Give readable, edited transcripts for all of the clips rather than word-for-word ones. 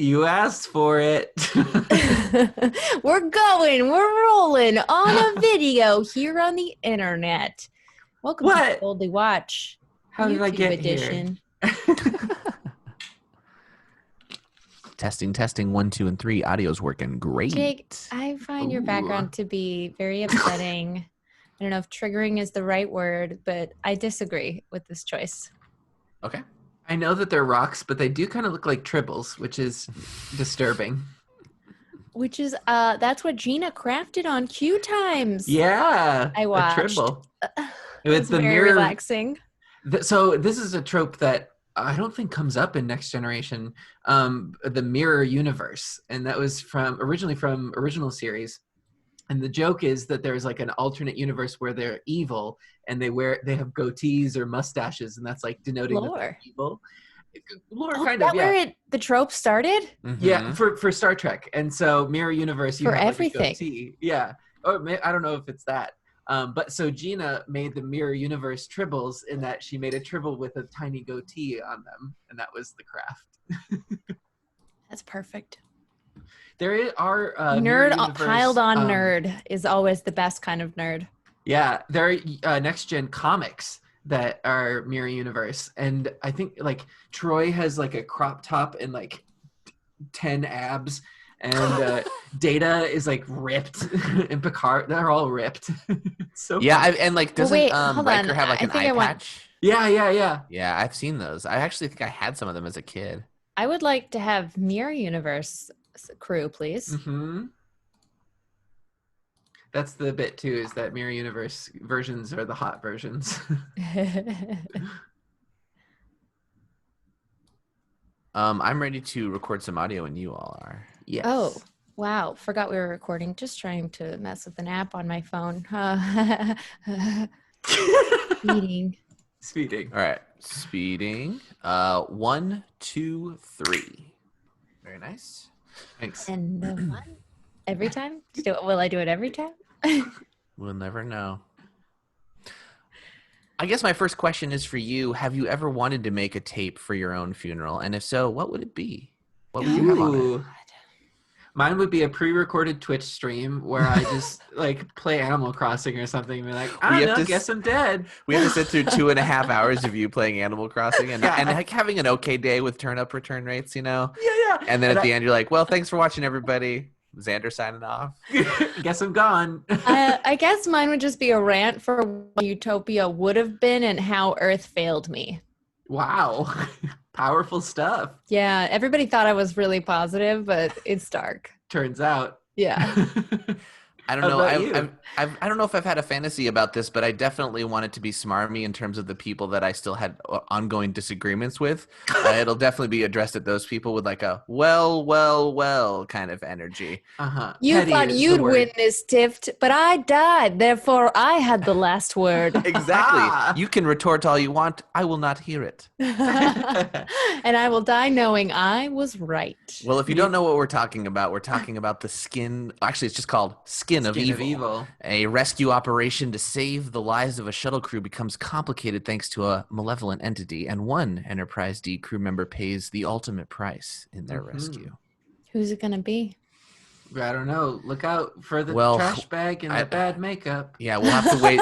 You asked for it. We're rolling on a video here on the internet. Welcome to Boldly Watch. How did I get edition. here? Testing, 1, 2, and 3. Audio's working great. Jake, I find your background to be very upsetting. I don't know if triggering is the right word, but I disagree with this choice. Okay. I know that they're rocks, but they do kind of look like tribbles, which is disturbing. Which is, that's what Gina crafted on Q Times. Yeah. I watched. A tribble. It was the very mirror, relaxing. So this is a trope that I don't think comes up in Next Generation, the mirror universe. And that was originally from original series. And the joke is that there's like an alternate universe where they're evil and they have goatees or mustaches, and that's like denoting that they're evil. Lore, kind of, yeah. Where the trope started? Mm-hmm. Yeah, for Star Trek. And so mirror universe, you for have everything. Like a goatee. Yeah. Or I don't know if it's that. But so Gina made the mirror universe tribbles in that she made a tribble with a tiny goatee on them, and that was the craft. That's perfect. There are nerd piled on nerd is always the best kind of nerd. Yeah, there are next gen comics that are mirror universe, and I think like Troi has like a crop top and like 10 abs. And Data is like ripped, and Picard, they're all ripped. So yeah, and like doesn't Riker have like an eye patch? Yeah. Yeah, I've seen those. I actually think I had some of them as a kid. I would like to have Mirror Universe crew, please. Mm-hmm. That's the bit too, is that Mirror Universe versions are the hot versions. I'm ready to record some audio when you all are. Yes. Oh, wow. Forgot we were recording. Just trying to mess with an app on my phone. Speeding. All right. Speeding. 1, 2, 3. Very nice. Thanks. And one. Every time? Will I do it every time? We'll never know. I guess my first question is for you. Have you ever wanted to make a tape for your own funeral? And if so, what would it be? What would you have on it? Mine would be a pre-recorded Twitch stream where I just like play Animal Crossing or something and be like, I guess I'm dead. We have to sit through 2.5 hours of you playing Animal Crossing and like having an okay day with turn-up return rates, you know? Yeah. And then at the end, you're like, well, thanks for watching, everybody. Xander signing off. Guess I'm gone. I guess mine would just be a rant for what Utopia would have been and how Earth failed me. Wow. Powerful stuff. Yeah, everybody thought I was really positive, but it's dark. Turns out. Yeah. I don't know. I don't know if I've had a fantasy about this, but I definitely want it to be smarmy in terms of the people that I still had ongoing disagreements with. It'll definitely be addressed at those people with like a well kind of energy. Uh-huh. You Petty thought you'd win this, Tift, but I died. Therefore, I had the last word. Exactly. You can retort all you want. I will not hear it. And I will die knowing I was right. Well, if you don't know what we're talking about the skin. Actually, it's just called Skin of Evil. A rescue operation to save the lives of a shuttle crew becomes complicated thanks to a malevolent entity, and one Enterprise D crew member pays the ultimate price in their rescue. Who's it going to be? I don't know. Look out for the trash bag and the bad makeup. Yeah, we'll have to wait.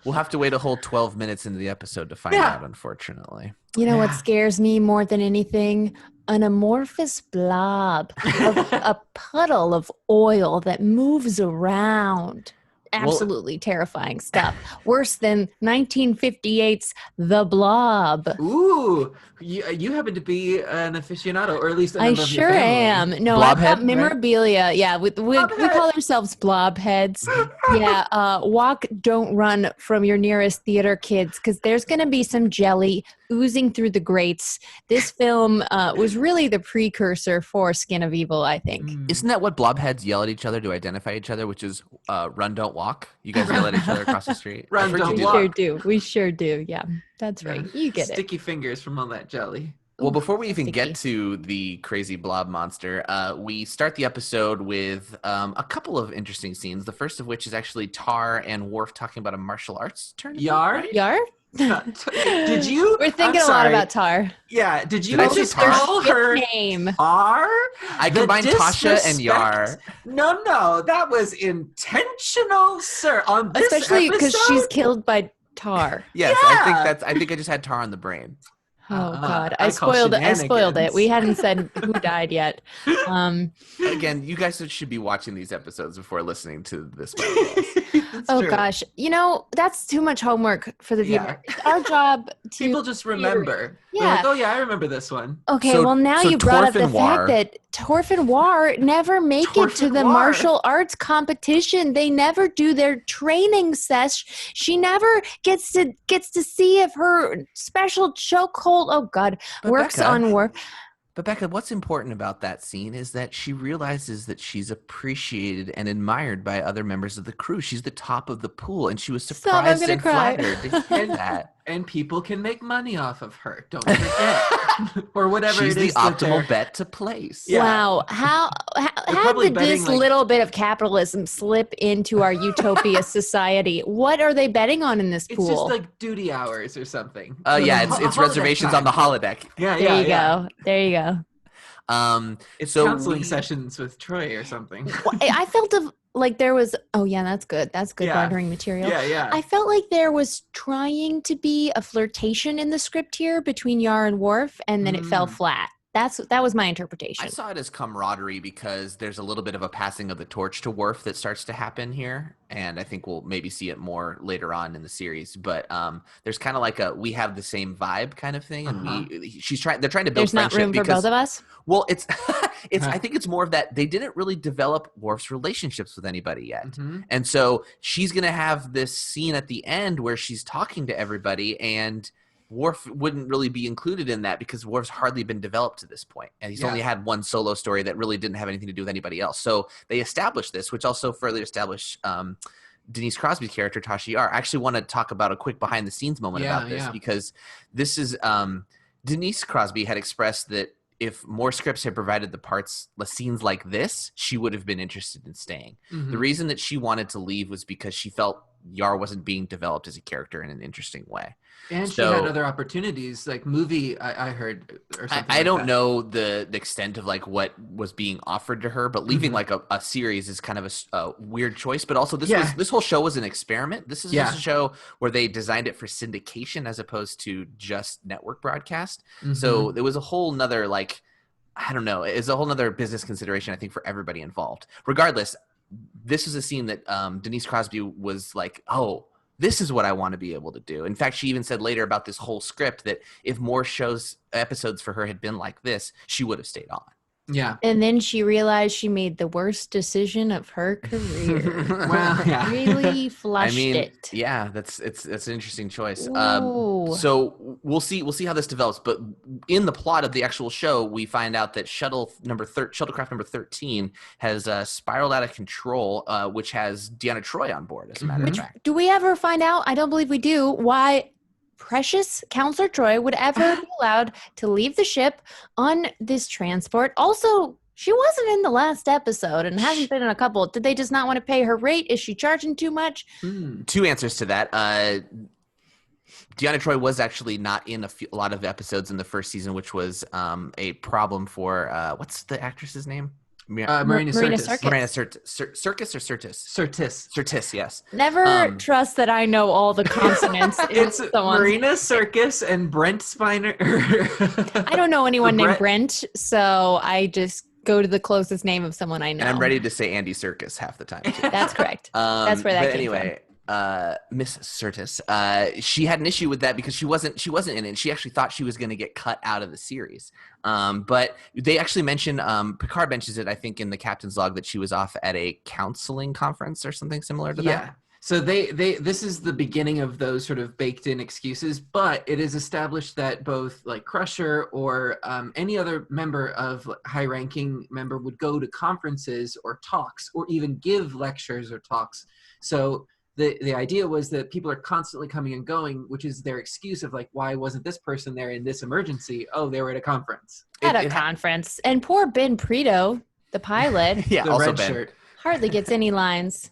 We'll have to wait a whole 12 minutes into the episode to find out, unfortunately. You know what scares me more than anything? An amorphous blob of a puddle of oil that moves around. Absolutely terrifying stuff. Worse than 1958's The Blob. Ooh, you happen to be an aficionado, or at least a member I of sure your family. am. No, I've got memorabilia. Right? Yeah, we call ourselves blob heads. Yeah, walk, don't run from your nearest theater, kids, because there's going to be some jelly oozing through the grates. This film was really the precursor for Skin of Evil, I think. Isn't that what blobheads yell at each other to identify each other, which is run, don't walk? You guys yell at each other across the street? Run, don't walk. We sure do. Yeah, that's right. You get Sticky fingers from all that jelly. Well, before we even get to the crazy blob monster, we start the episode with a couple of interesting scenes. The first of which is actually Tar and Worf talking about a martial arts tournament. Yar? Yar? Did you? We're thinking a lot about Tar. Yeah. Did you just call her name? Tar? I combined Tasha and Yar. No, that was intentional, sir. On this especially because episode? she's killed by Tar. Yes, Yeah. I think I just had Tar on the brain. Oh God, I spoiled it. We hadn't said who died yet. Again, you guys should be watching these episodes before listening to this podcast. Oh gosh, that's too much homework for the viewer. Yeah. It's our job to people just remember. Yeah. They're like, oh yeah, I remember this one. Okay, So- well now so you brought up Torf the and War- fact that Torf and War never make it Torf to and the War. martial arts competition. They never do their training sesh. She never gets to see if her special chokehold, oh God, But works Becca- on Worf. But Becca, what's important about that scene is that she realizes that she's appreciated and admired by other members of the crew. She's the top of the pool, and she was Stop, I'm surprised gonna and cry. flattered to hear that. And people can make money off of her. Don't forget. Or whatever She's it is. the optimal bet to place. Yeah. Wow, how probably did betting, this like- little bit of capitalism slip into our utopia society? What are they betting on in this It's pool? just like duty hours or something. Yeah, A it's holodeck reservations on the time. holodeck. Yeah, there you yeah. go. There you go. It's So counseling sessions with Troi or something. I felt like there was. Oh yeah, that's good. That's good Yeah. bartering material. Yeah. I felt like there was trying to be a flirtation in the script here between Yar and Worf, and then it fell flat. That was my interpretation. I saw it as camaraderie because there's a little bit of a passing of the torch to Worf that starts to happen here, and I think we'll maybe see it more later on in the series. But there's kind of like a we have the same vibe kind of thing, and they're trying to build There's not friendship room for because both of us. well, it's I think it's more of that they didn't really develop Worf's relationships with anybody yet, and so she's gonna have this scene at the end where she's talking to everybody and. Worf wouldn't really be included in that because Worf's hardly been developed to this point. And he's only had one solo story that really didn't have anything to do with anybody else. So they established this, which also further established Denise Crosby's character, Tasha Yar. I actually want to talk about a quick behind the scenes moment about this because this is Denise Crosby had expressed that if more scripts had provided the scenes like this, she would have been interested in staying. The reason that she wanted to leave was because she felt Yar wasn't being developed as a character in an interesting way. And she had other opportunities, like movie, I heard, or something I don't that. know the extent of like what was being offered to her, but leaving like a series is kind of a weird choice. But also this whole show was an experiment. This is just a show where they designed it for syndication as opposed to just network broadcast. So there was a whole nother I don't know. It's a whole nother business consideration, I think, for everybody involved. Regardless, this is a scene that Denise Crosby was like, oh, this is what I want to be able to do. In fact, she even said later about this whole script that if more episodes for her had been like this, she would have stayed on. Yeah. And then she realized she made the worst decision of her career. Well, yeah. Really flushed it. Yeah, that's an interesting choice. Ooh. So we'll see how this develops. But in the plot of the actual show, we find out that shuttlecraft number 13 has spiraled out of control, which has Deanna Troi on board. As a matter of fact, Do we ever find out? I don't believe we do. Why precious Counselor Troi would ever be allowed to leave the ship on this transport? Also, she wasn't in the last episode and hasn't been in a couple. Did they just not want to pay her rate? Is she charging too much? Two answers to that. Deanna Troi was actually not in a lot of episodes in the first season, which was a problem for what's the actress's name? Marina Sirtis. Marina Sirtis or Sirtis? Sirtis, yes. Never trust that I know all the consonants. It's Marina Sirtis and Brent Spiner. I don't know anyone named Brent, so I just go to the closest name of someone I know. And I'm ready to say Andy Serkis half the time, too. That's correct. That's where that came from. Miss Sirtis, she had an issue with that because she wasn't in it. And she actually thought she was going to get cut out of the series. But they actually mention Picard mentions it, I think, in the captain's log that she was off at a counseling conference or something similar to that. Yeah. So this is the beginning of those sort of baked in excuses, but it is established that both like Crusher or any other member of high ranking member would go to conferences or talks or even give lectures or talks. So the idea was that people are constantly coming and going, which is their excuse of like, why wasn't this person there in this emergency? Oh, they were at a conference. And poor Ben Preto, the pilot, yeah, the also red Ben. shirt. hardly gets any lines.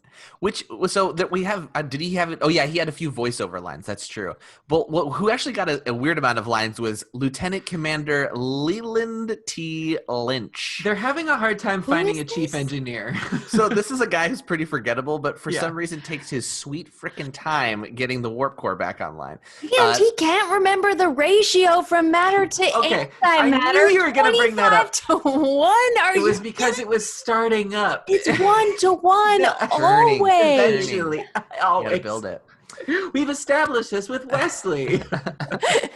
So that we have, did he have it? Oh yeah, he had a few voiceover lines. That's true. But who actually got a weird amount of lines was Lieutenant Commander Leland T. Lynch. They're having a hard time finding a chief engineer. So this is a guy who's pretty forgettable, but for some reason takes his sweet freaking time getting the warp core back online. And he can't remember the ratio from matter to antimatter. I knew you were going to bring that up. 25-1. It was because it was starting up. It's 1-to-1 always. Eventually. You gotta build it. We've established this with Wesley.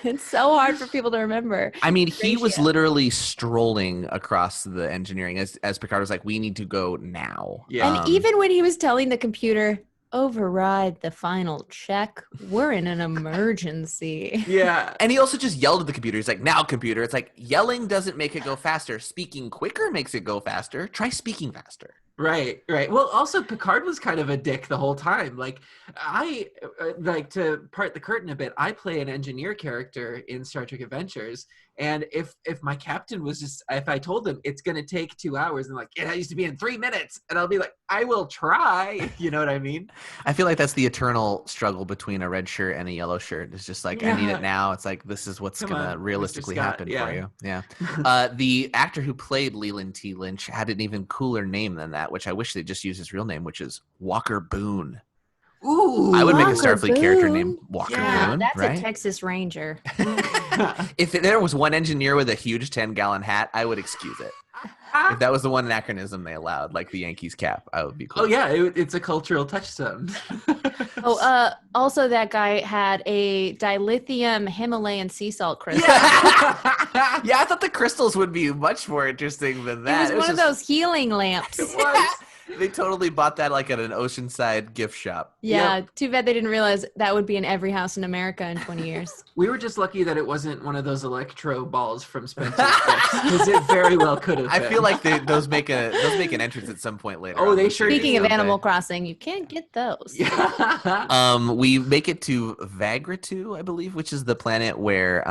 It's so hard for people to remember. I mean, he was literally strolling across the engineering as Picard was like, we need to go now. Yeah. And even when he was telling the computer, override the final check, we're in an emergency. Yeah. And he also just yelled at the computer. He's like, now computer. It's like, yelling doesn't make it go faster. Speaking quicker makes it go faster. Try speaking faster. Right. Well, also Picard was kind of a dick the whole time. Like, I like to part the curtain a bit. I play an engineer character in Star Trek Adventures, and if my captain was just, if I told him it's going to take 2 hours, and like it used to be in 3 minutes, and I'll be like, I will try. You know what I mean? I feel like that's the eternal struggle between a red shirt and a yellow shirt. It's just like, I need it now. It's like, this is what's going to realistically happen for you. Yeah. The actor who played Leland T. Lynch had an even cooler name than that, which I wish they just used his real name, which is Walker Boone. Ooh, I would make a Starfleet character named Walker Boone. That's right? a Texas Ranger. If there was one engineer with a huge 10-gallon hat, I would excuse it. If that was the one anachronism they allowed, like the Yankees cap, I would be cool. Oh yeah, it's a cultural touchstone. Also that guy had a dilithium Himalayan sea salt crystal. Yeah, I thought the crystals would be much more interesting than that. It was one of those healing lamps. It was. They totally bought that like at an Oceanside gift shop. Yeah, Too bad they didn't realize that would be in every house in America in 20 years. We were just lucky that it wasn't one of those electro balls from Spencer's because it very well could have been. I feel like those make an entrance at some point later. Oh, they sure do. Speaking of Animal Crossing, you can't get those. Yeah. We make it to Vagratu, I believe, which is the planet where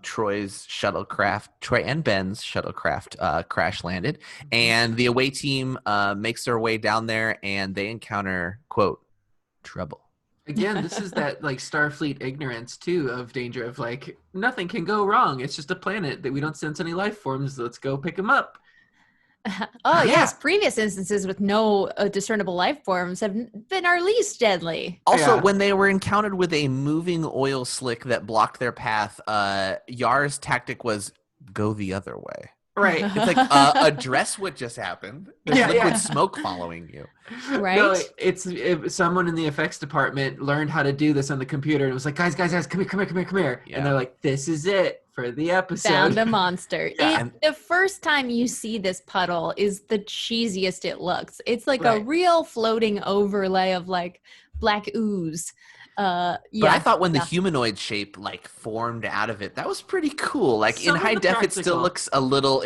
Troy's shuttlecraft, Troi and Ben's shuttlecraft crash landed, and the away team makes their way down there, and they encounter, quote, trouble. Again, this is that like Starfleet ignorance too of danger of like nothing can go wrong. It's just a planet that we don't sense any life forms. Let's go pick them up. Yes, previous instances with no discernible life forms have been our least deadly. Also, when they were encountered with a moving oil slick that blocked their path, Yar's tactic was go the other way. Right. It's like address what just happened. There's liquid smoke following you. Right. No, if someone in the effects department learned how to do this on the computer and was like, guys, come here. Yeah. And they're like, this is it for the episode. Found a monster. Yeah. The first time you see this puddle is the cheesiest it looks. It's like a real floating overlay of like black ooze. But I thought when the humanoid shape like formed out of it, that was pretty cool. Like in high def, it still looks a little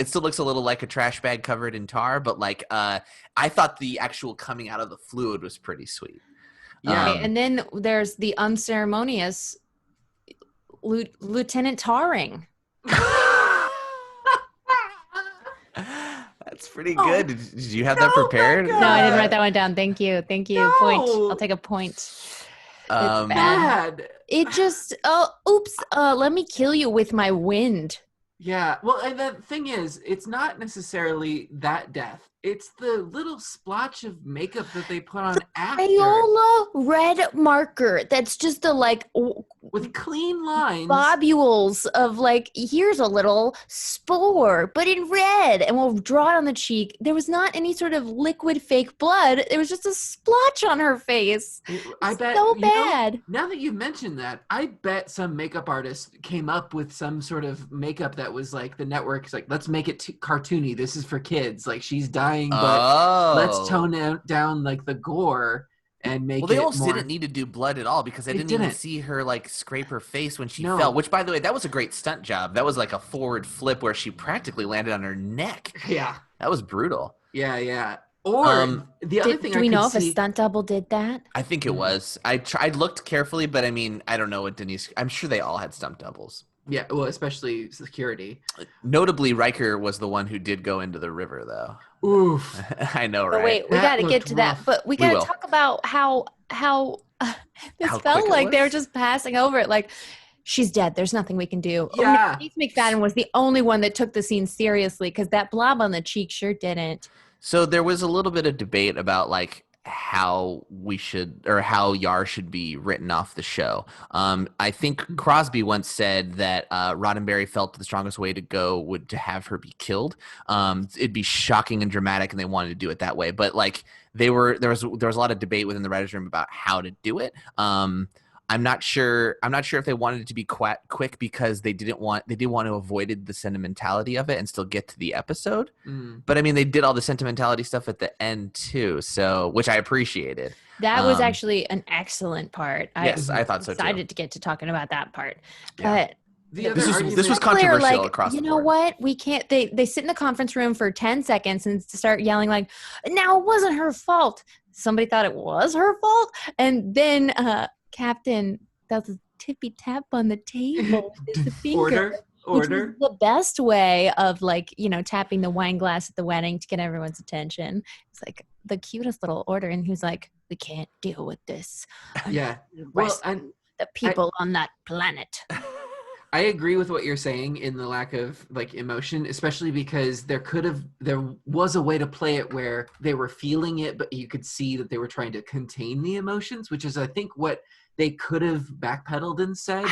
like a trash bag covered in tar. But like, I thought the actual coming out of the fluid was pretty sweet. Yeah, and then there's the unceremonious Lieutenant Tarring. That's pretty good. Did you have that prepared? No, I didn't write that one down. Thank you. No. Point. I'll take a point. It's bad. It just, let me kill you with my wind. Yeah, well, and the thing is, it's not necessarily that death. It's the little splotch of makeup that they put on after. Crayola red marker that's just a like with clean lines, globules of like, here's a little spore, but in red, and we'll draw it on the cheek. There was not any sort of liquid fake blood. It was just a splotch on her face. I bet so bad. Now that you mentioned that, I bet some makeup artist came up with some sort of makeup that was like the network's like, let's make it cartoony. This is for kids. Like she's dying, but let's tone down like the gore. And make they almost didn't need to do blood at all because I didn't even see her like scrape her face when she fell, which by the way, that was a great stunt job. That was like a forward flip where she practically landed on her neck. Yeah. That was brutal. Yeah. Or the other thing do we know if a stunt double did that? I think it was. I looked carefully, but I mean, I don't know what Denise, I'm sure they all had stunt doubles. Yeah, well, especially security. Notably, Riker was the one who did go into the river, though. Oof. I know, right? But wait, we got to get to that. But we got to talk about how this felt like they were just passing over it. Like, she's dead. There's nothing we can do. Yeah. Keith McFadden was the only one that took the scene seriously because that blob on the cheek sure didn't. So there was a little bit of debate about like how we should, or how Yar should be written off the show. I think Crosby once said that Roddenberry felt the strongest way to go would to have her be killed. It'd be shocking and dramatic, and they wanted to do it that way. But like there was a lot of debate within the writers' room about how to do it. I'm not sure if they wanted it to be quick because they did want to avoid the sentimentality of it and still get to the episode. But I mean, they did all the sentimentality stuff at the end too, so which I appreciated. That was actually an excellent part. Yes, I thought so too. Excited to get to talking about that part. Yeah. But this was controversial across the board. You know what? We can't. They sit in the conference room for 10 seconds and start yelling like, "Now it wasn't her fault." Somebody thought it was her fault, and then Captain does a tippy tap on the table with the finger. Order. Which was the best way of tapping the wine glass at the wedding to get everyone's attention. It's like the cutest little order, and he was like, "We can't deal with this." Yeah. Well, the people on that planet. I agree with what you're saying in the lack of like emotion, especially because there was a way to play it where they were feeling it, but you could see that they were trying to contain the emotions, which is I think what they could have backpedaled and said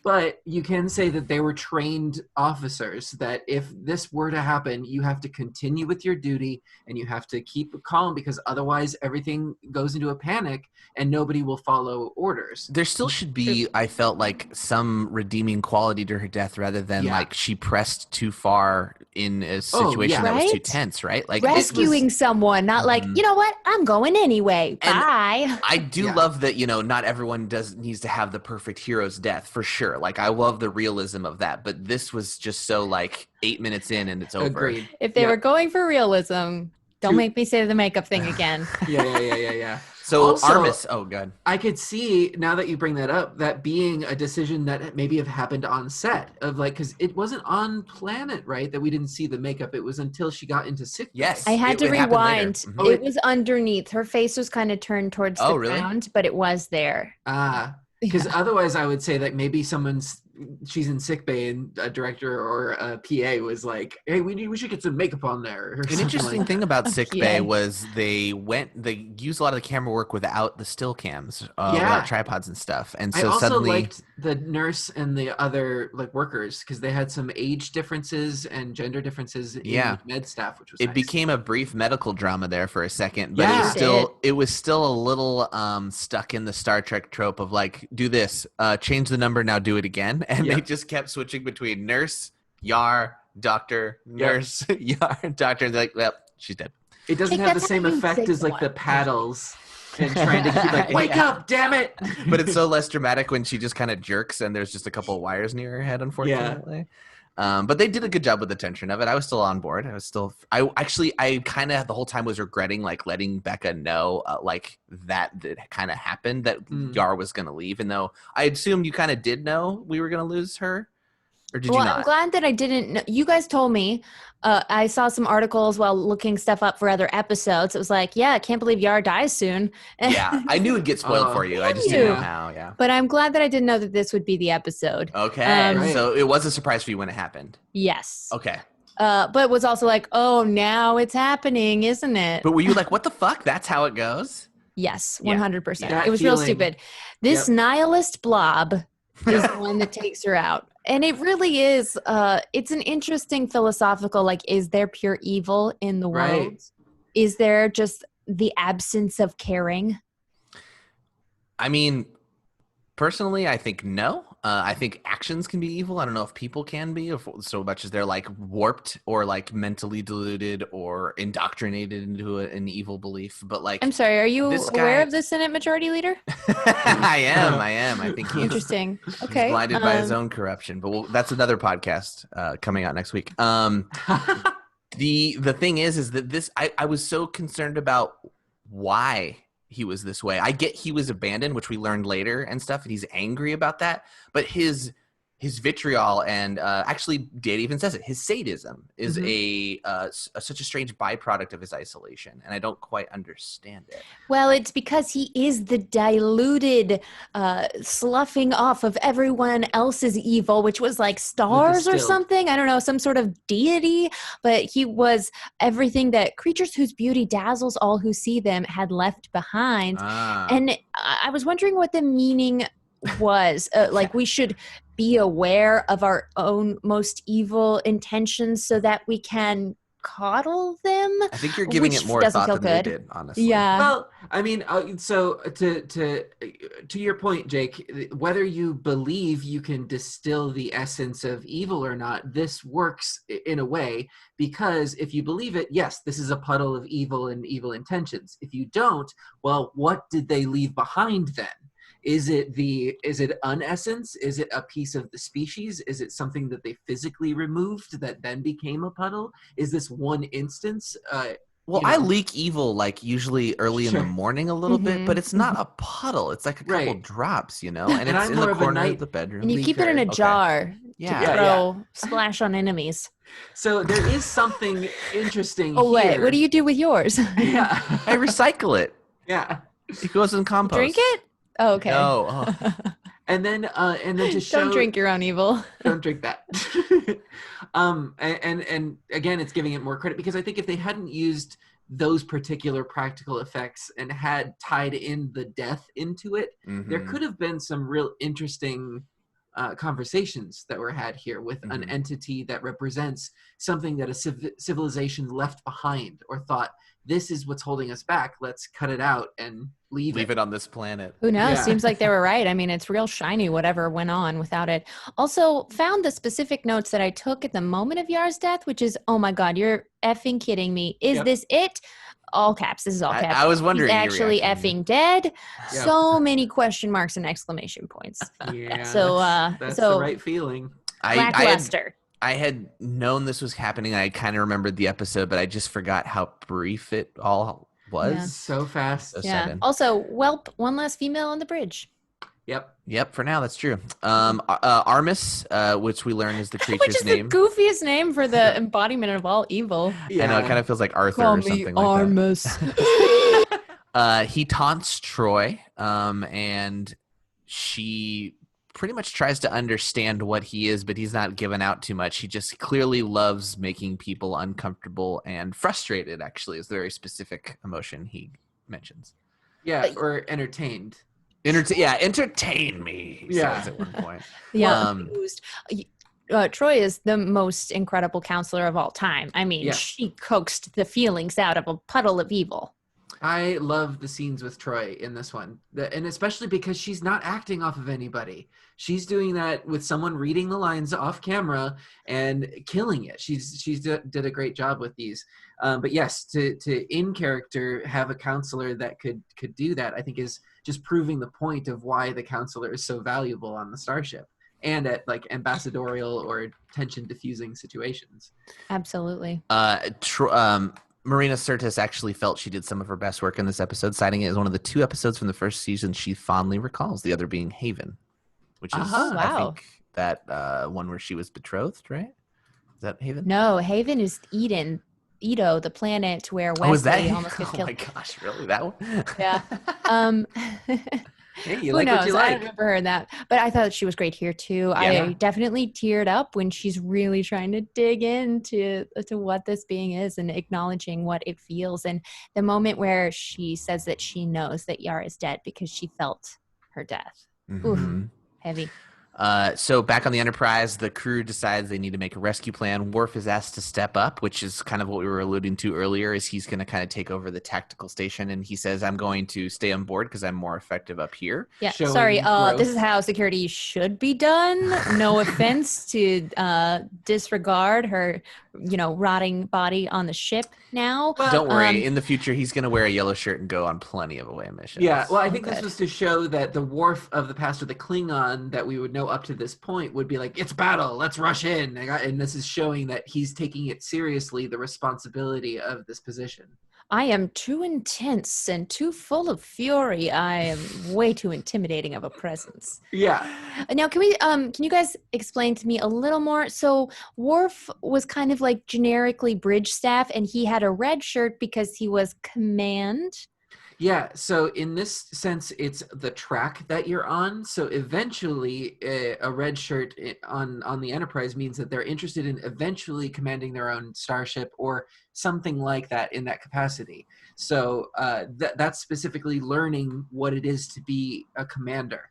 but you can say that they were trained officers, that if this were to happen, you have to continue with your duty and you have to keep calm because otherwise everything goes into a panic and nobody will follow orders. There still should be, I felt like, some redeeming quality to her death rather than like she pressed too far in a situation that was too tense, right? Like rescuing someone, not like, you know what, I'm going anyway. Bye. I do love that, not everyone needs to have the perfect hero's death for sure. Like I love the realism of that, but this was just so like 8 minutes in and it's over. Agreed. If they were going for realism, don't make me say the makeup thing again. Yeah. So also, Armis, good. I could see now that you bring that up, that being a decision that maybe have happened on set of like, because it wasn't on planet, right? That we didn't see the makeup. It was until she got into sick bay. Yes, I had to rewind. Mm-hmm. It was underneath. Her face was kind of turned towards the ground, but it was there. Because otherwise I would say that maybe she's in sick bay and a director or a PA was like, hey, we should get some makeup on there. An interesting thing about sick bay was they used a lot of the camera work without the still cams, without tripods and stuff. And so I also suddenly liked the nurse and the other like workers because they had some age differences and gender differences in med staff, which was nice. Became a brief medical drama there for a second, but it was still a little stuck in the Star Trek trope of like, do this, change the number, now do it again. And they just kept switching between nurse, Yar, doctor, nurse, Yar, doctor. And they're like, well, she's dead. It doesn't have the same effect as like the paddles and trying to keep like, wake up, damn it. But it's so less dramatic when she just kind of jerks and there's just a couple of wires near her head, unfortunately. But they did a good job with the tension of it. I was still on board. I kind of the whole time was regretting like letting Becca know like that kind of happened, that Yar was going to leave. And though I assumed you kind of did know we were going to lose her, or did you not? I'm glad that I didn't know. You guys told me. I saw some articles while looking stuff up for other episodes. It was like, I can't believe Yar dies soon. Yeah, I knew it'd get spoiled for you. I just didn't know how. Yeah, but I'm glad that I didn't know that this would be the episode. Okay, so it was a surprise for you when it happened. Yes. Okay. But it was also like, oh, now it's happening, isn't it? But were you like, what the fuck? That's how it goes? Yes, 100%. Yeah. It was real stupid. This nihilist blob is the one that takes her out. And it really is, it's an interesting philosophical, like, is there pure evil in the world? Right. Is there just the absence of caring? I mean, personally, I think no. I think actions can be evil. I don't know if people can be, so much as they're like warped or like mentally deluded or indoctrinated into an evil belief. But like, I'm sorry, are you aware of the Senate Majority Leader? I am. I think he's interesting. Okay, he's blinded by his own corruption. But that's another podcast coming out next week. The thing is that this I was so concerned about why he was this way. I get he was abandoned, which we learned later and stuff, and he's angry about that. But his his vitriol and actually Data even says it, his sadism is such a strange byproduct of his isolation, and I don't quite understand it. Well, it's because he is the diluted sloughing off of everyone else's evil, which was like stars or something. I don't know, some sort of deity, but he was everything that creatures whose beauty dazzles all who see them had left behind. And I was wondering what the meaning was. Like we should be aware of our own most evil intentions so that we can coddle them. I think you're giving it more thought than they did, honestly. Yeah. Well, I mean, so to your point, Jake, whether you believe you can distill the essence of evil or not, this works in a way, because if you believe it, yes, this is a puddle of evil and evil intentions. If you don't, well, what did they leave behind then? Is it unessence? Is it a piece of the species? Is it something that they physically removed that then became a puddle? Is this one instance? I leak evil like usually early in the morning a little bit, but it's not a puddle. It's like a couple drops, and it's in the corner of the bedroom. And you keep it in a jar to throw splash on enemies. So there is something interesting here. Wait, what do you do with yours? Yeah. I recycle it. Yeah. It goes in compost. Drink it? Oh, okay. No. Oh. And then to show, don't drink your own evil. Don't drink that. And again, it's giving it more credit, because I think if they hadn't used those particular practical effects and had tied in the death into it, there could have been some real interesting conversations that were had here with an entity that represents something that a civilization left behind or thought, this is what's holding us back. Let's cut it out and leave it on this planet. Who knows? Yeah. Seems like they were right. I mean, it's real shiny, whatever went on without it. Also found the specific notes that I took at the moment of Yar's death, which is, oh my God, you're effing kidding me. Is this it? All caps. This is all caps. I was wondering. He's actually effing dead. Yeah. So many question marks and exclamation points. Yeah. So that's the right feeling. Lackluster. I had known this was happening. I kind of remembered the episode, but I just forgot how brief it all was. Yeah. So fast. So yeah. sudden. Also, Welp, one last female on the bridge. Yep. For now, that's true. Armis, which we learn is the creature's name. Which is the goofiest name for the embodiment of all evil. Yeah. I know, it kind of feels like Arthur Call or something me Armis. that. He taunts Troi, and she pretty much tries to understand what he is, but he's not given out too much. He just clearly loves making people uncomfortable and frustrated, actually, is the very specific emotion he mentions. Yeah, or entertained. Entertain me, he says at one point. Troi is the most incredible counselor of all time. I mean, she coaxed the feelings out of a puddle of evil. I love the scenes with Troi in this one, and especially because she's not acting off of anybody. She's doing that with someone reading the lines off camera and killing it. She's did a great job with these. But yes, to in character have a counselor that could do that, I think is just proving the point of why the counselor is so valuable on the starship and at like ambassadorial or tension diffusing situations. Absolutely. Marina Sirtis actually felt she did some of her best work in this episode, citing it as one of the 2 episodes from the first season she fondly recalls, the other being Haven, which is, I think, that one where she was betrothed, right? Is that Haven? No, Haven is Eden. Edo, the planet where Wesley almost gets killed. Oh my gosh, really? That one? Yeah. Hey, you who like knows? what you like. I remember her in that. But I thought she was great here too. Yeah. I definitely teared up when she's really trying to dig into what this being is and acknowledging what it feels. And the moment where she says that she knows that Yar is dead because she felt her death. Oof, heavy. So back on the Enterprise, the crew decides they need to make a rescue plan. Worf is asked to step up, which is kind of what we were alluding to earlier, is he's going to kind of take over the tactical station. And he says, I'm going to stay on board because I'm more effective up here. Yeah, sorry. This is how security should be done. No offense to disregard her, rotting body on the ship now. Well, don't worry. In the future, he's going to wear a yellow shirt and go on plenty of away missions. Yeah, well, I think this was to show that the Worf of the past, or the Klingon that we would know up to this point, would be like, it's battle, let's rush in. And this is showing that he's taking it seriously, the responsibility of this position. I am too intense and too full of fury. I am way too intimidating of a presence. Yeah. Now, can you guys explain to me a little more? So Worf was kind of like generically bridge staff, and he had a red shirt because he was command. Yeah, so in this sense, it's the track that you're on. So eventually, a red shirt on the Enterprise means that they're interested in eventually commanding their own starship or something like that in that capacity. So that's specifically learning what it is to be a commander.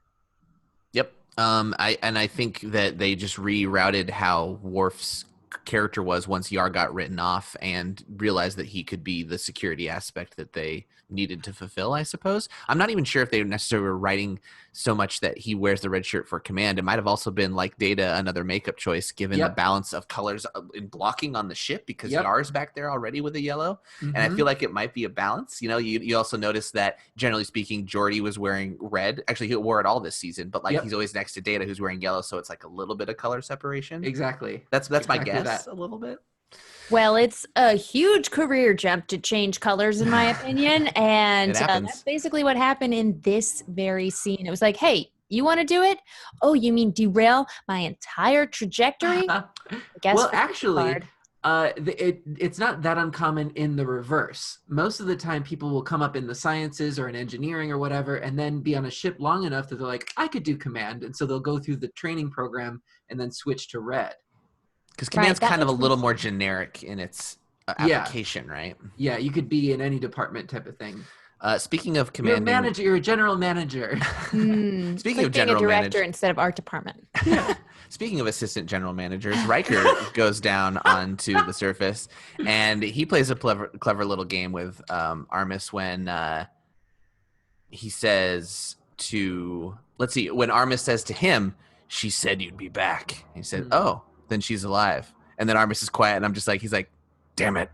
Yep. I think that they just rerouted how Worf's character was once Yar got written off and realized that he could be the security aspect that they needed to fulfill, I suppose. I'm not even sure if they necessarily were writing so much that he wears the red shirt for command. It might have also been like Data, another makeup choice, given the balance of colors in blocking on the ship, because Yar's back there already with a yellow. And I feel like it might be a balance. You know, you also notice that, generally speaking, Geordi was wearing red. Actually, he wore it all this season, but like he's always next to Data, who's wearing yellow, so it's like a little bit of color separation. Exactly. That's exactly my guess, a little bit. Well, it's a huge career jump to change colors, in my opinion. And that's basically what happened in this very scene. It was like, hey, you want to do it? Oh, you mean derail my entire trajectory? Well, actually, it's not that uncommon in the reverse. Most of the time, people will come up in the sciences or in engineering or whatever, and then be on a ship long enough that they're like, I could do command. And so they'll go through the training program and then switch to red. Because command's kind of a little more generic in its application, right? Yeah, you could be in any department type of thing. Speaking of commanding... You're a general manager. Speaking of general being a director instead of art department. Speaking of assistant general managers, Riker goes down onto the surface, and he plays a clever little game with Armis when he says to... Let's see. When Armis says to him, she said you'd be back. He said, oh, then she's alive. And then Armis is quiet, and I'm just like, he's like, damn it.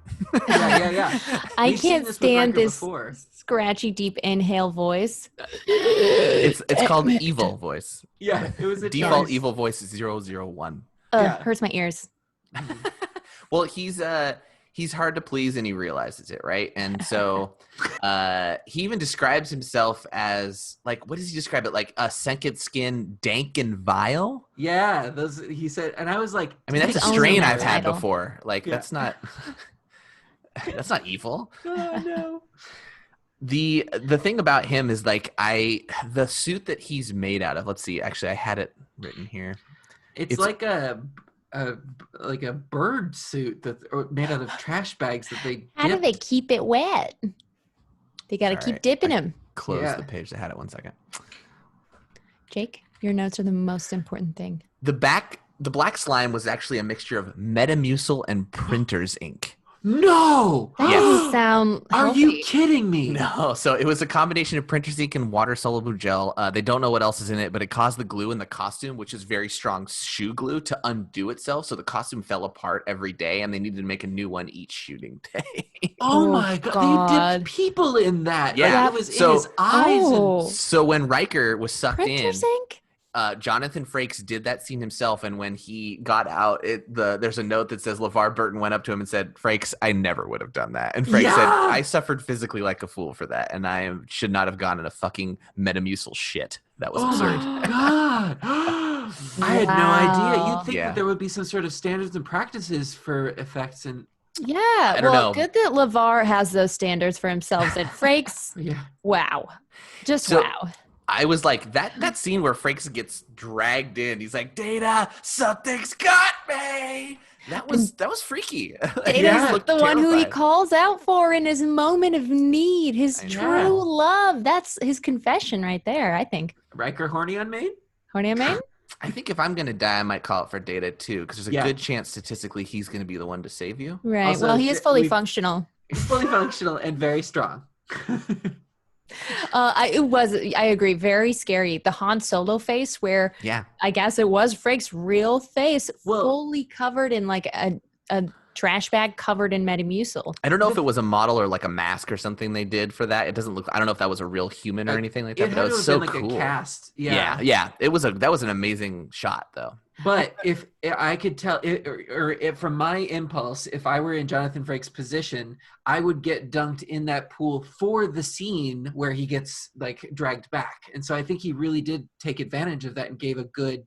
Yeah. I can't stand this scratchy, deep inhale voice. It's called evil voice. Yeah, it was a default evil voice 001. Hurts my ears. Well, he's hard to please, and he realizes it, right? And so he even describes himself as, like, what does he describe it? Like a second skin, dank and vile? Yeah, he said, and I was like, I mean, that's a strain I've had before. Like, that's not evil. Oh, no. The thing about him is, like, the suit that he's made out of, let's see, actually, I had it written here. It's like a bird suit made out of trash bags that they How do they keep it wet? They got to keep dipping him. Close the page. I had it 1 second. Jake, your notes are the most important thing. The black slime was actually a mixture of Metamucil and printer's ink. No! That doesn't sound healthy. Are you kidding me? No. So it was a combination of printer's ink and water-soluble gel. They don't know what else is in it, but it caused the glue in the costume, which is very strong shoe glue, to undo itself. So the costume fell apart every day, and they needed to make a new one each shooting day. Oh my God. They dipped people in that. Yeah. Like, it was in his eyes. So when Riker was sucked Printer's ink? Jonathan Frakes did that scene himself, and when he got out, there's a note that says LeVar Burton went up to him and said, Frakes, I never would have done that. And Frakes said, I suffered physically like a fool for that, and I should not have gone in a fucking Metamucil shit. That was absurd. Oh my God. I had no idea. You'd think that there would be some sort of standards and practices for effects and... Yeah, I don't know. Good that LeVar has those standards for himself. And Frakes, wow. Wow. I was like, that scene where Frakes gets dragged in, he's like, Data, something's got me. That was freaky. Data's the one who he calls out for in his moment of need, his true love. That's his confession right there, I think. Riker horny on main? Horny on main? I think if I'm going to die, I might call it for Data too, because there's a good chance statistically he's going to be the one to save you. Right. Also, well, he is fully functional. He's fully functional and very strong. I agree. Very scary. The Han Solo face where I guess it was Frakes' real face, fully covered in like a trash bag covered in Metamucil. I don't know if it was a model or like a mask or something they did for that. It doesn't look, I don't know if that was a real human or anything like that, but it was so cool. A cast. Yeah. That was an amazing shot though. But if I could tell, or if from my impulse, if I were in Jonathan Frakes' position, I would get dunked in that pool for the scene where he gets like dragged back. And so I think he really did take advantage of that and gave a good,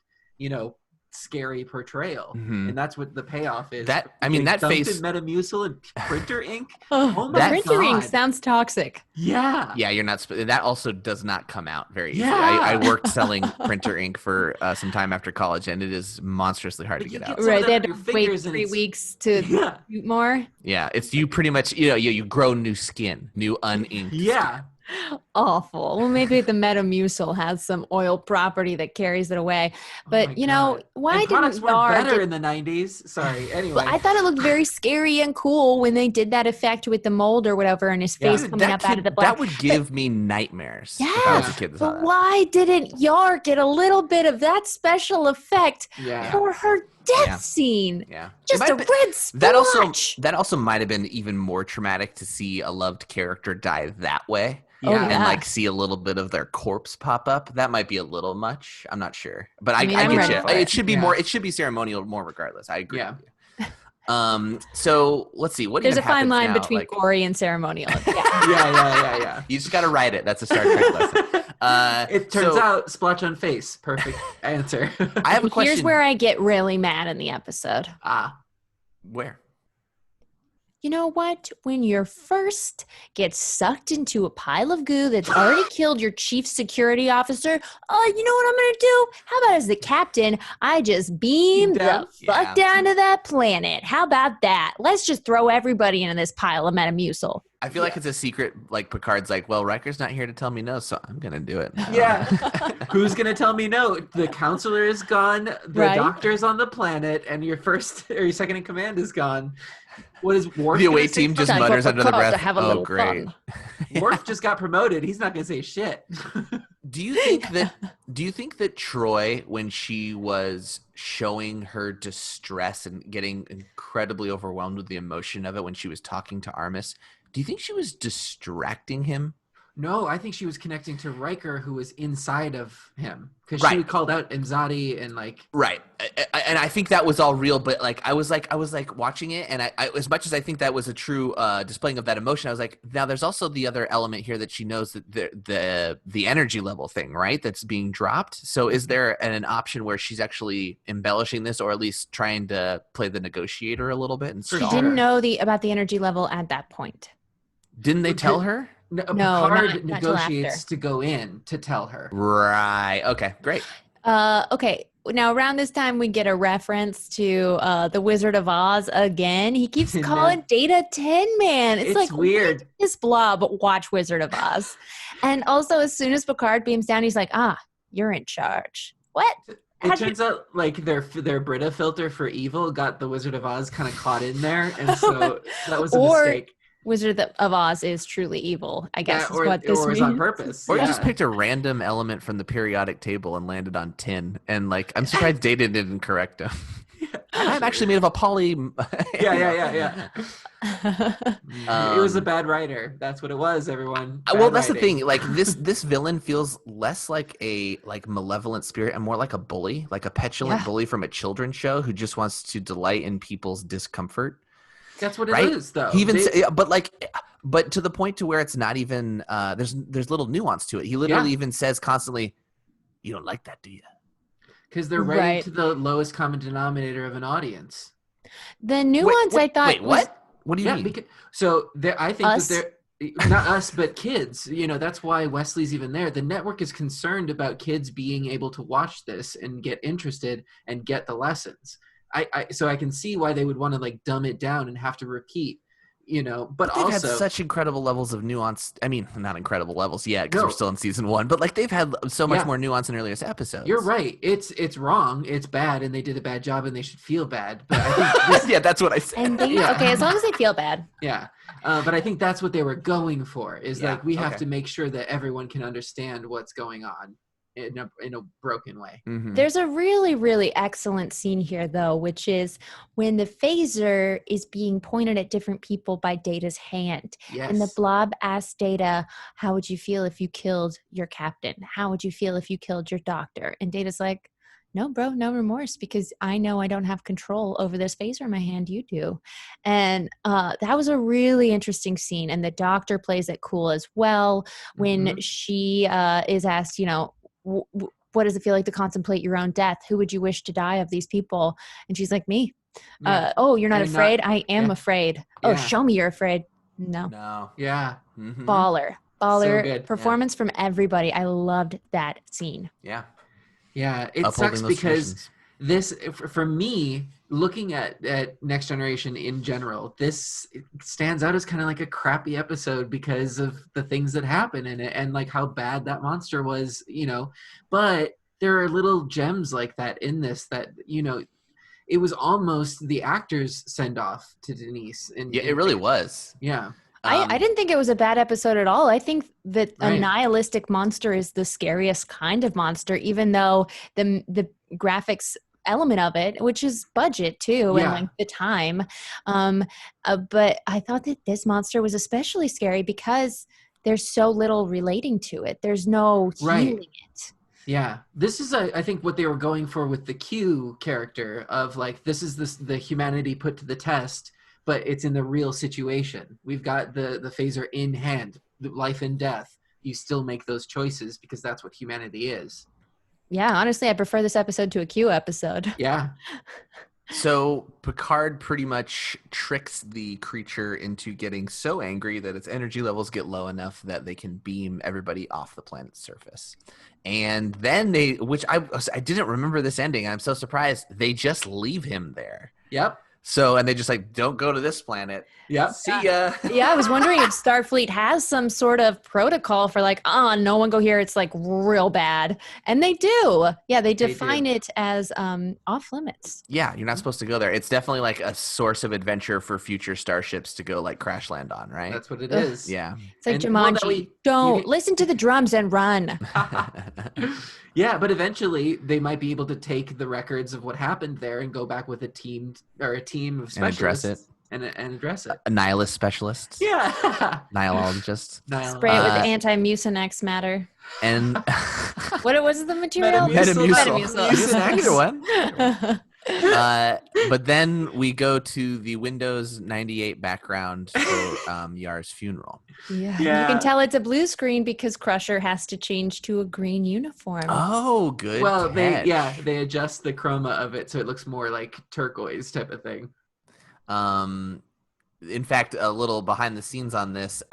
scary portrayal. And that's what the payoff is. That face in Metamucil and printer ink. Oh my printer ink sounds toxic. Yeah. Yeah, you're not. That also does not come out very easily. Yeah. I worked selling printer ink for some time after college, and it is monstrously hard to get out. Right, they had to wait 3 weeks to shoot more. Yeah, it's you pretty much. You grow new skin, new uninked. Yeah. Skin. Awful. Well, maybe the Metamucil has some oil property that carries it away. But why and didn't Yar better in the 90s? Sorry. Anyway, I thought it looked very scary and cool when they did that effect with the mold or whatever, and his face coming up out of the black. That would give me nightmares. Yeah. If I was a kid. But why didn't Yar get a little bit of that special effect for her death scene? Yeah. Just a red splotch. That also might have been even more traumatic to see a loved character die that way. Yeah. And see a little bit of their corpse pop up. That might be a little much. I'm not sure, but I get you. It should be more. It should be ceremonial more regardless. I agree. Yeah. With you. So let's see. There's a fine line between gory and ceremonial. Yeah. You just got to write it. That's a Star Trek lesson. It turns out splotch on face. Perfect answer. I have a question. Here's where I get really mad in the episode. Where? You know what? When you're first gets sucked into a pile of goo that's already killed your chief security officer, you know what I'm going to do? How about as the captain, I just beam the fuck down to that planet. How about that? Let's just throw everybody into this pile of Metamucil. I feel like it's a secret, like Picard's like, well, Riker's not here to tell me no, so I'm going to do it. Yeah. Who's going to tell me no? The counselor is gone, the doctor's on the planet, and your second in command is gone. What is Worf? The away team just mutters under the breath. Oh, great. Worf just got promoted. He's not going to say shit. Do you think that Troi, when she was showing her distress and getting incredibly overwhelmed with the emotion of it when she was talking to Armis, do you think she was distracting him? No, I think she was connecting to Riker, who was inside of him, because she called out Imzadi and Right, and I think that was all real. But I was watching it, and I as much as I think that was a true displaying of that emotion, I was like, now there's also the other element here that she knows that the energy level thing, right, that's being dropped. So is there an option where she's actually embellishing this, or at least trying to play the negotiator a little bit? And she didn't know about the energy level at that point. Didn't they tell her? No, Picard negotiates to go in to tell her. Right. Okay, great. Okay. Now, around this time, we get a reference to the Wizard of Oz again. He keeps calling Data Tin Man. It's like, weird. This blob, watch Wizard of Oz. And also, as soon as Picard beams down, he's like, you're in charge. What? It turns out their Brita filter for evil got the Wizard of Oz kind of caught in there. And so that was a mistake. Wizard of Oz is truly evil, I guess, is what this means. Or on purpose. Or you just picked a random element from the periodic table and landed on tin. And I'm surprised Data didn't correct him. I'm actually made of a poly. Yeah. It was a bad writer. That's what it was, everyone. That's the thing. This villain feels less like a malevolent spirit and more like a bully, like a petulant bully from a children's show who just wants to delight in people's discomfort. That's what it is, though. He even but to the point to where it's not even there's little nuance to it. He literally even says constantly, "You don't like that, do you?" Because they're writing to the lowest common denominator of an audience. The nuance I thought. Wait, what? What do you mean? I think that they're not us, but kids. That's why Wesley's even there. The network is concerned about kids being able to watch this and get interested and get the lessons. So I can see why they would want to dumb it down and have to repeat, but they've also had such incredible levels of nuance. I mean, not incredible levels yet because we're still in season 1, but they've had so much more nuance in earlier episodes. You're right. It's wrong. It's bad, and they did a bad job, and they should feel bad. But I think that's what I said. Okay, as long as they feel bad. Yeah, but I think that's what they were going for. Is we have to make sure that everyone can understand what's going on in a broken way. Mm-hmm. There's a really, really excellent scene here, though, which is when the phaser is being pointed at different people by Data's hand. Yes. And the blob asks Data, how would you feel if you killed your captain? How would you feel if you killed your doctor? And Data's like, no, bro, no remorse, because I know I don't have control over this phaser in my hand. You do. And that was a really interesting scene. And the doctor plays it cool as well when she is asked, what does it feel like to contemplate your own death? Who would you wish to die of these people? And she's like, me. Yeah. Oh, you're not afraid? I am afraid. Yeah. Oh, show me you're afraid. No. Yeah. Baller. So good. Performance from everybody. I loved that scene. Yeah. Yeah. It Upholding sucks those because traditions. this, for me, looking at Next Generation in general, this stands out as kind of like a crappy episode because of the things that happen in it and like how bad that monster was, but there are little gems like that in this that, it was almost the actor's send off to Denise. It really was. Yeah. I didn't think it was a bad episode at all. I think that a nihilistic monster is the scariest kind of monster, even though the graphics element of it, which is budget too, and like the time. But I thought that this monster was especially scary because there's so little relating to it. There's no healing it. Yeah, this is I think what they were going for with the Q character of like, this is the humanity put to the test, but it's in the real situation. We've got the phaser in hand, life and death. You still make those choices because that's what humanity is. Yeah, honestly, I prefer this episode to a Q episode. Yeah. So Picard pretty much tricks the creature into getting so angry that its energy levels get low enough that they can beam everybody off the planet's surface. And then I didn't remember this ending. I'm so surprised. They just leave him there. Yep. So, and they just like, don't go to this planet. Yep. See ya. Yeah, I was wondering if Starfleet has some sort of protocol for like, no one go here. It's like real bad. And they do. Yeah, they define it as off limits. Yeah, you're not supposed to go there. It's definitely like a source of adventure for future starships to go like crash land on, right? That's what it is. Yeah. It's like Jumanji. Don't listen to the drums and run. Yeah, but eventually they might be able to take the records of what happened there and go back with a team of specialists and address it. A nihilist specialists. Yeah. Nihilologists. Spray it with anti-mucinex matter. And what was the material? Metamucil. Either one. But then we go to the Windows 98 background for Yar's funeral. Yeah. You can tell it's a blue screen because Crusher has to change to a green uniform. Oh, good. Well, catch. they adjust the chroma of it so it looks more like turquoise type of thing. In fact, a little behind the scenes on this,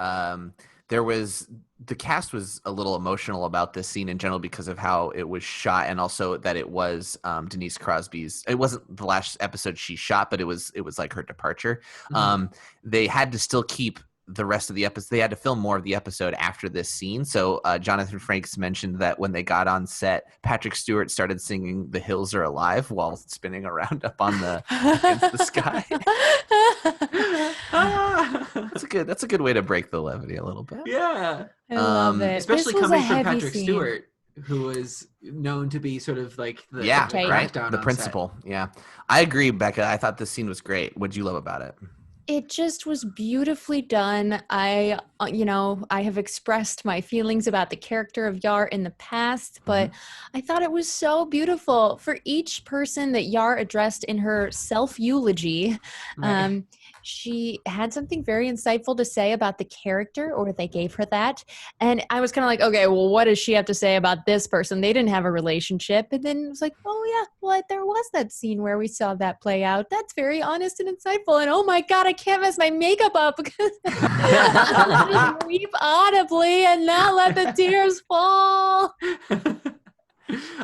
the cast was a little emotional about this scene in general because of how it was shot, and also that it was Denise Crosby's. It wasn't the last episode she shot, but it was like her departure. They had to still keep the rest of the episode. They had to film more of the episode after this scene. So Jonathan Frakes mentioned that when they got on set, Patrick Stewart started singing "The Hills Are Alive" while spinning around up on against the sky. That's a good way to break the levity a little bit. Yeah, I love it. Especially coming from Patrick Stewart, who was known to be sort of like the crackdown, the principal. Set. Yeah, I agree, Becca. I thought this scene was great. What did you love about it? It just was beautifully done. I have expressed my feelings about the character of Yar in the past, but I thought it was so beautiful. For each person that Yar addressed in her self-eulogy, she had something very insightful to say about the character, or they gave her that. And I was kind of like, okay, well, what does she have to say about this person? They didn't have a relationship. And then it was like, oh yeah, well, there was that scene where we saw that play out. That's very honest and insightful. And oh my God, I can't mess my makeup up because I'll just weep audibly and not let the tears fall.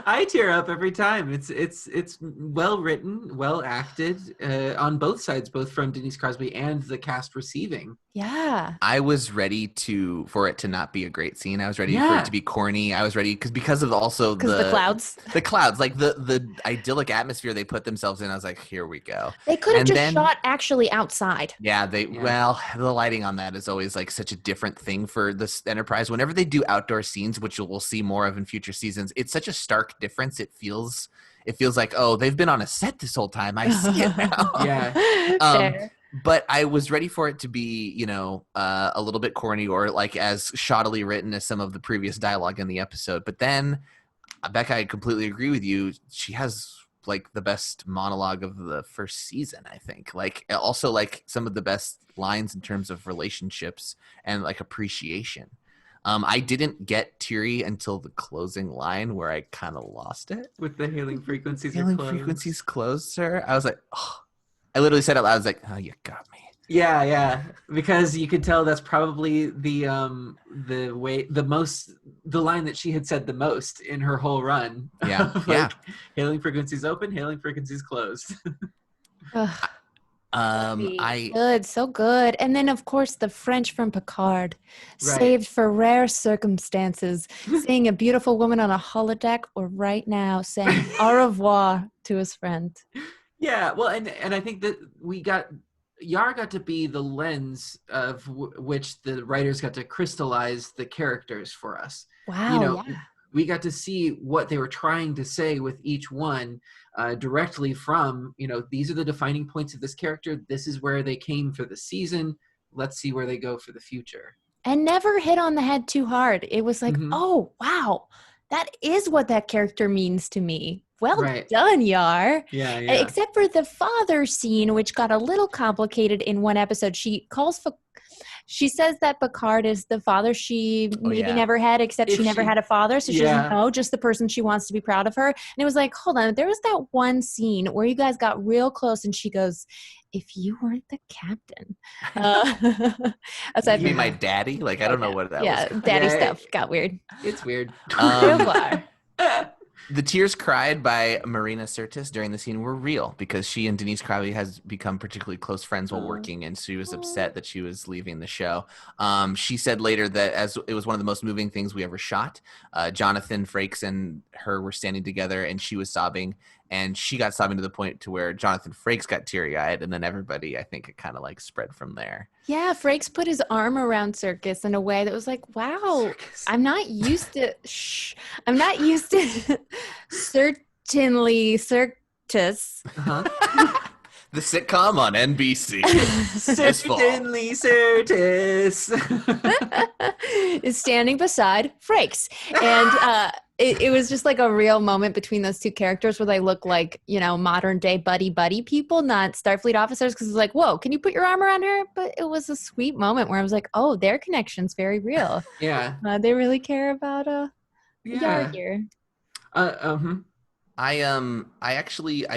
I tear up every time. It's well written, well acted on both sides, both from Denise Crosby and the cast receiving. Yeah. I was ready for it to not be a great scene. I was ready for it to be corny. I was ready because of also the clouds. The clouds, like the idyllic atmosphere they put themselves in. I was like, here we go. They could have just shot actually outside. Yeah, well, the lighting on that is always like such a different thing for this Enterprise. Whenever they do outdoor scenes, which we'll see more of in future seasons, it's such a stark difference. It feels like, oh, they've been on a set this whole time. I see it now. Yeah. But I was ready for it to be, a little bit corny or like as shoddily written as some of the previous dialogue in the episode. But then Becca, I completely agree with you. She has like the best monologue of the first season, I think. Like also like some of the best lines in terms of relationships and like appreciation. I didn't get teary until the closing line where I kind of lost it. With the hailing frequencies hailing are closed. Frequencies closed, sir. I was like, oh. I literally said it loud. I was like, oh, you got me. Yeah, because you could tell that's probably the line that she had said the most in her whole run. Yeah, like, hailing frequencies open, hailing frequencies closed. So good. And then of course the French from Picard, saved for rare circumstances, seeing a beautiful woman on a holodeck or right now saying au revoir to his friend. Yeah, well, and I think that Yar got to be the lens of which the writers got to crystallize the characters for us. Wow, we got to see what they were trying to say with each one directly from, these are the defining points of this character. This is where they came for the season. Let's see where they go for the future. And never hit on the head too hard. It was like, oh, wow, that is what that character means to me. Well done, Yar. Yeah. Except for the father scene, which got a little complicated in one episode. She says that Picard is the father she never had, except she never had a father. So she doesn't know, just the person she wants to be proud of her. And it was like, hold on, there was that one scene where you guys got real close and she goes, if you weren't the captain. Aside from my daddy? Like, I don't know what that was. Yeah, daddy stuff got weird. It's weird. The tears cried by Marina Sirtis during the scene were real because she and Denise Crowley has become particularly close friends while working, and she was upset that she was leaving the show. She said later that as it was one of the most moving things we ever shot. Jonathan Frakes and her were standing together, and she was sobbing, and she got sobbing to the point to where Jonathan Frakes got teary-eyed, and then everybody, I think, it kind of like spread from there. Yeah, Frakes put his arm around Circus in a way that was like, wow, Circus. I'm not used to certainly Circus. The sitcom on NBC. Certainly Certus is standing beside Frakes. And it was just like a real moment between those two characters where they look like, modern day buddy people, not Starfleet officers. Because it's like, whoa, can you put your arm around her? But it was a sweet moment where I was like, oh, their connection's very real. Yeah. They really care about Yar here. I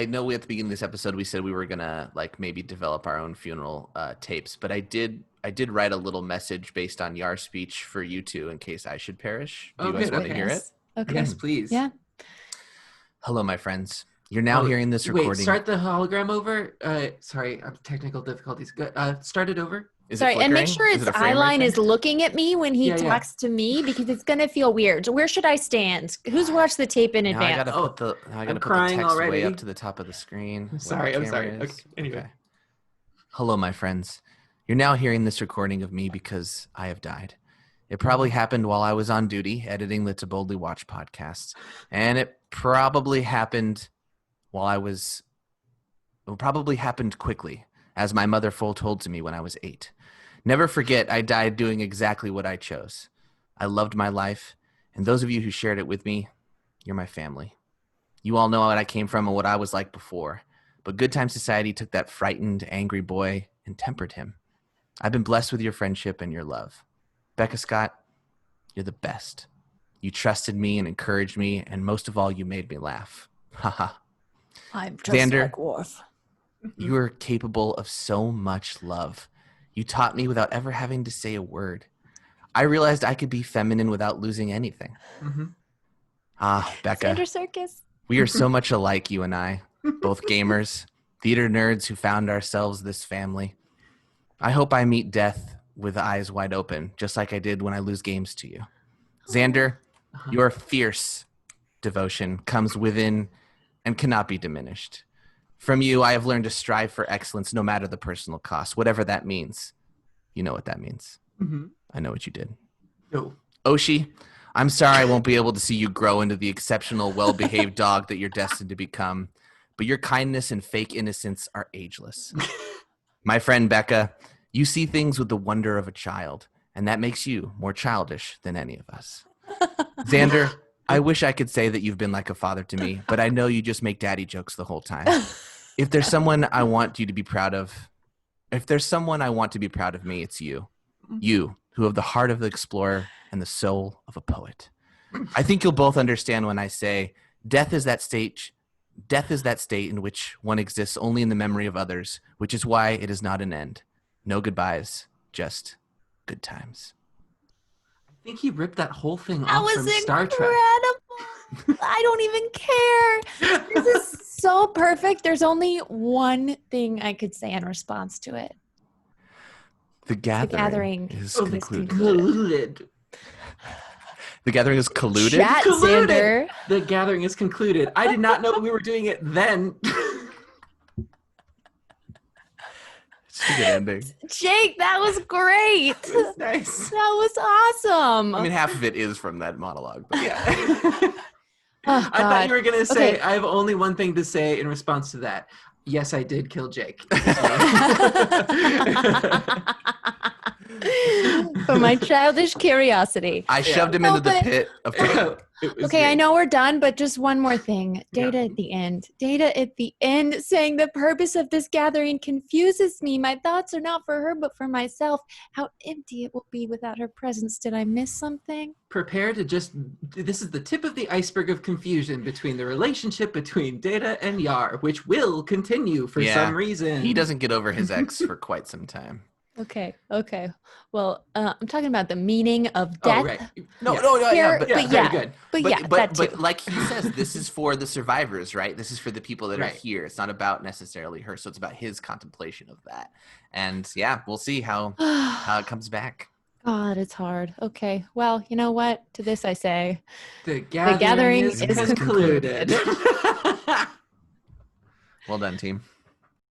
know at the beginning of this episode we said we were gonna like maybe develop our own funeral tapes, but I did write a little message based on Yar's speech for you two in case I should perish. Do you guys want to hear it? Okay. Yes, please. Yeah. Hello, my friends. You're now hearing this recording. Wait, start the hologram over. Sorry, technical difficulties. Start it over. Sorry, and make sure its eye line is looking at me when he talks to me, because it's going to feel weird. Where should I stand? Who's watched the tape in advance? I gotta put the text already. way up to the top of the screen. I'm sorry. Okay, anyway. Okay. Hello, my friends. You're now hearing this recording of me because I have died. It probably happened while I was on duty editing the To Boldly Watch podcast. And it probably happened quickly, as my mother foretold to me when I was 8. Never forget, I died doing exactly what I chose. I loved my life, and those of you who shared it with me, you're my family. You all know what I came from and what I was like before, but Good Time Society took that frightened, angry boy and tempered him. I've been blessed with your friendship and your love. Becca Scott, you're the best. You trusted me and encouraged me, and most of all, you made me laugh. Haha. I'm just Xander, like Worf. You are capable of so much love. You taught me without ever having to say a word. I realized I could be feminine without losing anything. Becca. Xander Circus. We are so much alike, you and I. Both gamers, theater nerds who found ourselves this family. I hope I meet death with eyes wide open, just like I did when I lose games to you. Xander, your fierce devotion comes within and cannot be diminished. From you, I have learned to strive for excellence no matter the personal cost, whatever that means. You know what that means. I know what you did. No. Oshi, I'm sorry I won't be able to see you grow into the exceptional, well-behaved dog that you're destined to become, but your kindness and fake innocence are ageless. My friend Becca, you see things with the wonder of a child, and that makes you more childish than any of us. Xander, I wish I could say that you've been like a father to me, but I know you just make daddy jokes the whole time. If there's someone I want you to be proud of, if there's someone I want to be proud of me, it's you. You, who have the heart of the explorer and the soul of a poet. I think you'll both understand when I say death is that state in which one exists only in the memory of others, which is why it is not an end. No goodbyes, just good times. I think he ripped that whole thing off from Star Trek. I don't even care. This is so perfect. There's only one thing I could say in response to it. The gathering is concluded. Concluded. The gathering is colluded? Chat, Xander. The gathering is concluded. I did not know we were doing it then. It's a good ending. Jake, that was great. That was nice. That was awesome. I mean, half of it is from that monologue. But Yeah. Oh, I thought you were going to say, okay. I have only one thing to say in response to that. Yes, I did kill Jake. For my childish curiosity. I shoved him into the pit of Okay, I know we're done, but just one more thing. Data at the end. Data at the end saying the purpose of this gathering confuses me. My thoughts are not for her, but for myself. How empty it will be without her presence. Did I miss something? Prepare to this is the tip of the iceberg of confusion between the relationship between Data and Yar, which will continue for some reason. He doesn't get over his ex for quite some time. Okay. Well, I'm talking about the meaning of death. Oh, right. Very good. But like he says, this is for the survivors, right? This is for the people that are here. It's not about necessarily her. So it's about his contemplation of that. And we'll see how it comes back. God, it's hard. Okay. Well, you know what? To this I say, the gathering is concluded. Well done, team.